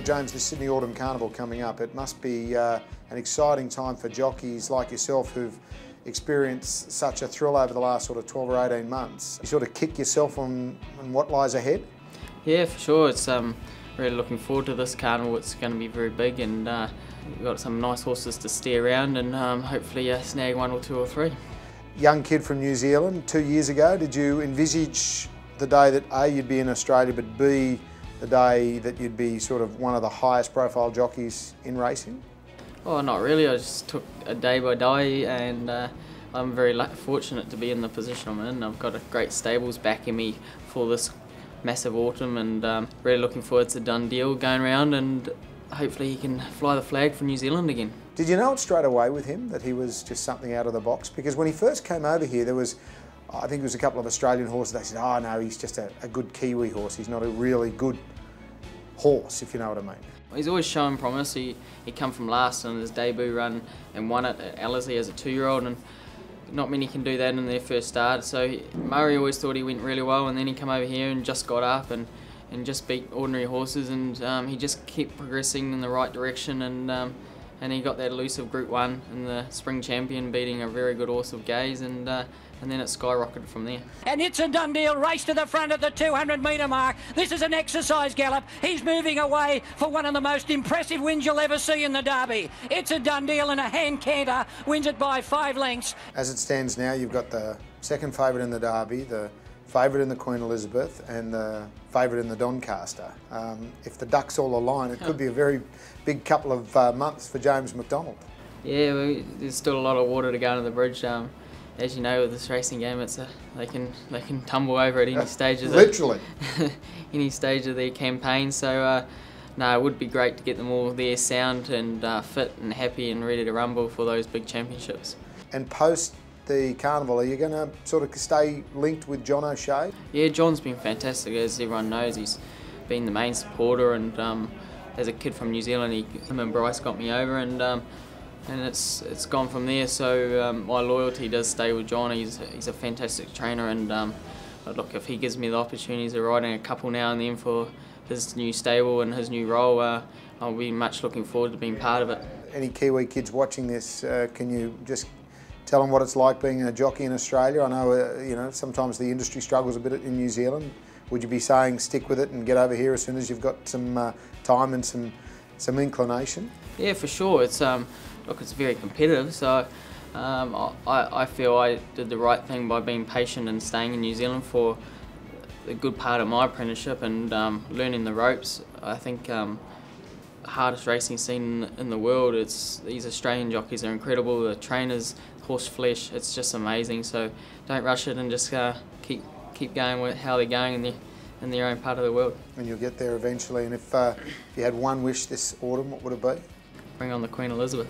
James, the Sydney Autumn Carnival coming up. It must be an exciting time for jockeys like yourself who've experienced such a thrill over the last sort of 12 or 18 months. You sort of kick yourself on what lies ahead? Yeah, for sure. It's really looking forward to this carnival. It's going to be very big, and we've got some nice horses to steer around, and hopefully snag one or two or three. Young kid from New Zealand, 2 years ago, did you envisage the day that A, you'd be in Australia, but B, the day that you'd be sort of one of the highest profile jockeys in racing? Oh, not really. I just took a day by day, and I'm very fortunate to be in the position I'm in. I've got a great stables backing me for this massive autumn, and really looking forward to Dundee going around, and hopefully he can fly the flag for New Zealand again. Did you know it straight away with him that he was just something out of the box? Because when he first came over here, there was, I think it was a couple of Australian horses, they said, oh no, he's just a good Kiwi horse, he's not a really good horse, if you know what I mean. He's always shown promise. He come from last on his debut run and won it at Ellerslie as a 2-year-old, and not many can do that in their first start. So Murray always thought he went really well, and then he come over here and just got up and just beat ordinary horses, and he just kept progressing in the right direction, and he got that elusive Group 1 in the Spring Champion, beating a very good horse of Gaze, and then it skyrocketed from there. And it's a Dundee race to the front at the 200-metre mark. This is an exercise gallop. He's moving away for one of the most impressive wins you'll ever see in the Derby. It's a Dundee, and a hand canter wins it by 5 lengths. As it stands now, you've got the second favourite in the Derby, the favourite in the Queen Elizabeth, and the favourite in the Doncaster. If the ducks all align, it could be a very big couple of months for James McDonald. Yeah, there's still a lot of water to go under the bridge. As you know, with this racing game, they can tumble over at any stage of literally any stage of their campaign. So no, it would be great to get them all there sound and fit and happy and ready to rumble for those big championships. And post the carnival, are you going to sort of stay linked with John O'Shea? Yeah, John's been fantastic, as everyone knows. He's been the main supporter, and as a kid from New Zealand, him and Bryce got me over, and it's gone from there. So my loyalty does stay with John. He's a fantastic trainer, and look, if he gives me the opportunities of riding a couple now and then for his new stable and his new role, I'll be much looking forward to being part of it. Any Kiwi kids watching this, can you just tell them what it's like being a jockey in Australia? I know you know, sometimes the industry struggles a bit in New Zealand. Would you be saying stick with it and get over here as soon as you've got some time and some inclination? Yeah, for sure. It's look, it's very competitive, so I feel I did the right thing by being patient and staying in New Zealand for a good part of my apprenticeship and learning the ropes. I think hardest racing scene in the world. These Australian jockeys are incredible. The trainers, horse flesh, it's just amazing. So don't rush it, and just keep going with how they're going in their own part of the world. And you'll get there eventually. And if you had one wish this autumn, what would it be? Bring on the Queen Elizabeth.